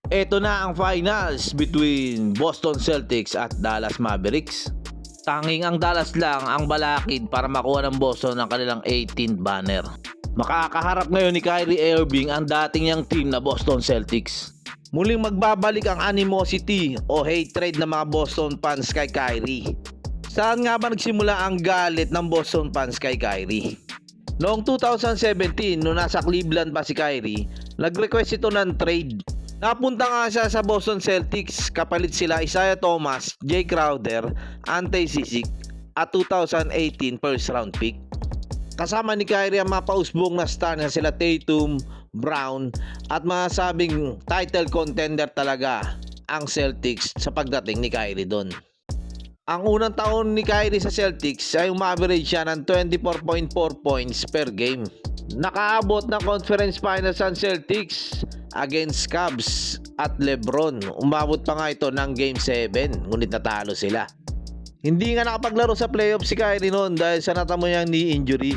Ito na ang finals between Boston Celtics at Dallas Mavericks. Tanging ang Dallas lang ang balakid para makuha ng Boston ang kanilang 18th banner. Makakaharap ngayon ni Kyrie Irving ang dating niyang team na Boston Celtics. Muling magbabalik ang animosity o hatred ng mga Boston fans kay Kyrie. Saan nga ba nagsimula ang galit ng Boston fans kay Kyrie? Noong 2017, noong nasa Cleveland pa si Kyrie, nag-request ito ng trade. Napunta nga siya sa Boston Celtics, kapalit sila Isaiah Thomas, Jay Crowder, Ante Cisic at 2018 first round pick. Kasama ni Kyrie ang mga pausbong na star na sila Tatum, Brown at masabing title contender talaga ang Celtics sa pagdating ni Kyrie doon. Ang unang taon ni Kyrie sa Celtics ay umaverage siya ng 24.4 points per game. Nakaabot ng conference finals ang Celtics against Cavs at LeBron. Umabot pa nga ito ng Game 7 ngunit natalo sila. Hindi nga nakapaglaro sa playoffs si Kyrie noon dahil sa natamo niyang knee injury.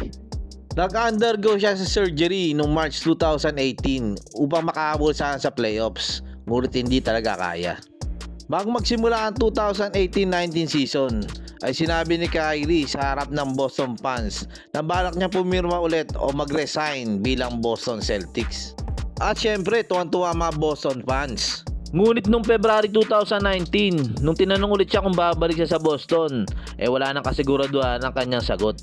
Nag-undergo siya sa surgery noong March 2018 upang makahabol sa playoffs ngunit hindi talaga kaya. Bago magsimula ang 2018-19 season ay sinabi ni Kyrie sa harap ng Boston fans na balak niya pumirma ulit o mag-resign bilang Boston Celtics. At syempre tuwan-tuwa mga Boston fans. Ngunit noong February 2019, nung tinanong ulit siya kung babalik siya sa Boston, wala nang kasiguraduhan ang kanyang sagot.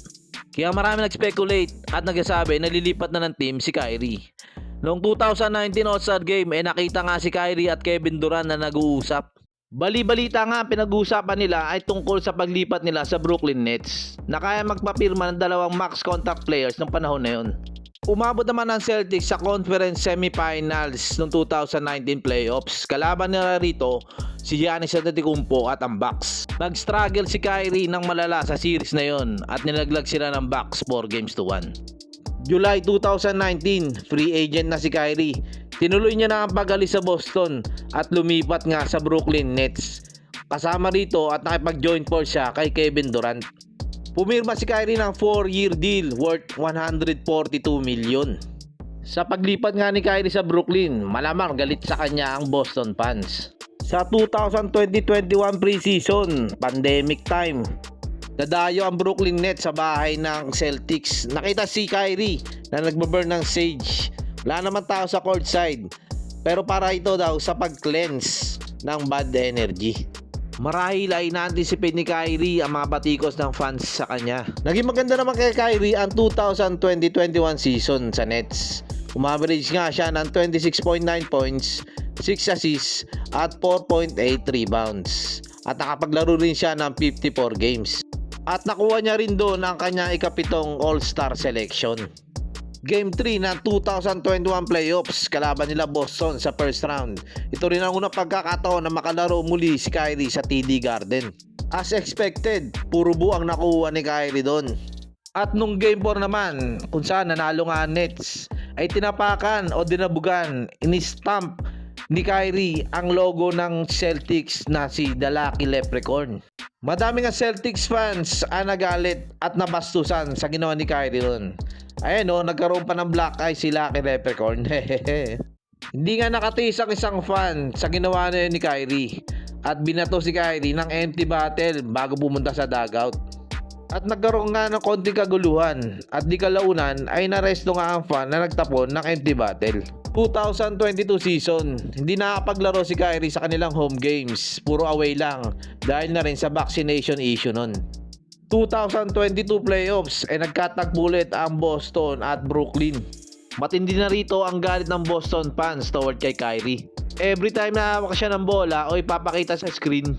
Kaya marami nag-speculate at nagsasabi na lilipat na ng team si Kyrie. Noong 2019 All-Star Game, nakita nga si Kyrie at Kevin Durant na nag-uusap. Bali-balita nga pinag-uusapan nila ay tungkol sa paglipat nila sa Brooklyn Nets na kaya magpapirma ng dalawang max contract players ng panahon na yun. Umabot naman ang Celtics sa conference semifinals noong 2019 playoffs. Kalaban nila rito si Giannis Antetokounmpo at ang Bucks. Nag-struggle si Kyrie ng malala sa series na yon at nilaglag sila ng Bucks 4-1. July 2019, free agent na si Kyrie. Tinuloy niya na ang pag-alis sa Boston at lumipat nga sa Brooklyn Nets. Kasama rito at nakipag-join force siya kay Kevin Durant. Pumirma si Kyrie ng 4-year deal worth $142 million. Sa paglipat nga ni Kyrie sa Brooklyn, malamang galit sa kanya ang Boston fans. Sa 2020-21 preseason, pandemic time, dadayo ang Brooklyn Nets sa bahay ng Celtics. Nakita si Kyrie na nagbaburn ng sage. Wala naman tao sa courtside, pero para ito daw sa pag-cleanse ng bad energy. Marahil ay na-anticipate ni Kyrie ang mga batikos ng fans sa kanya. Naging maganda naman kay Kyrie ang 2020-21 season sa Nets. Umaverage nga siya ng 26.9 points, 6 assists at 4.8 rebounds. At nakapaglaro rin siya ng 54 games. At nakuha niya rin doon ang kanyang ikapitong All-Star selection. Game 3 ng 2021 playoffs, kalaban nila Boston sa first round. Ito rin ang unang pagkakataon na makalaro muli si Kyrie sa TD Garden. As expected, puro buang nakuha ni Kyrie doon. At nung Game 4 naman, kung saan nanalo nga Nets, ay tinapakan o dinabugan, inistamp ni Kyrie ang logo ng Celtics na si The Lucky Leprechaun. Madami nga Celtics fans ang nagalit at nabastusan sa ginawa ni Kyrie doon. Ayan nagkaroon pa ng black eye si Lucky Leprechaun. Hindi nga nakatiis ang isang fan sa ginawa na yun ni Kyrie at binato si Kyrie ng empty bottle bago pumunta sa dugout. At nagkaroon nga ng konting kaguluhan at di kalaunan ay naresto nga ang fan na nagtapon ng empty bottle. 2022 season, hindi nakapaglaro si Kyrie sa kanilang home games, puro away lang dahil na rin sa vaccination issue nun. 2022 playoffs nagkatagpo ulit ang Boston at Brooklyn. Matindi na rito ang galit ng Boston fans toward kay Kyrie. Every time na hawak siya ng bola o ipapakita sa screen,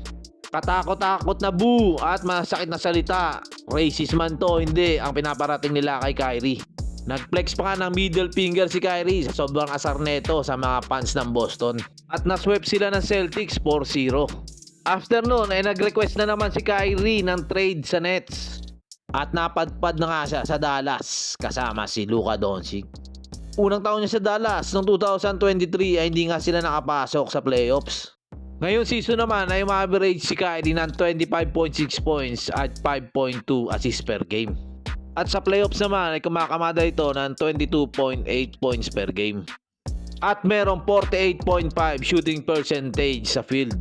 katakot-takot na boo at masakit na salita. Racist man to, hindi ang pinaparating nila kay Kyrie. Nagflex pa nga ng middle finger si Kyrie sa sobrang asar neto sa mga fans ng Boston. At naswept sila ng Celtics 4-0. After noon nag-request na naman si Kyrie ng trade sa Nets. At napadpad na nga siya sa Dallas kasama si Luka Doncic. Unang taon niya sa Dallas noong 2023 ay hindi nga sila nakapasok sa playoffs. Ngayong season naman ay ma-average si Kyrie ng 25.6 points at 5.2 assists per game. At sa playoffs naman ay kumakamada ito ng 22.8 points per game. at merong 48.5 shooting percentage sa field.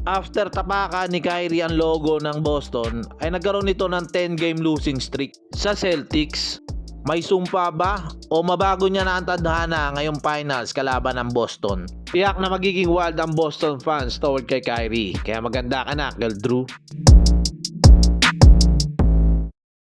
After tapakan ni Kyrie ang logo ng Boston ay nagkaroon nito ng 10-game losing streak. Sa Celtics, may sumpa ba o mabago niya na ang tadhana ngayong finals kalaban ng Boston? Tiyak na magiging wild ang Boston fans toward kay Kyrie, kaya maganda ka na, Girl Drew.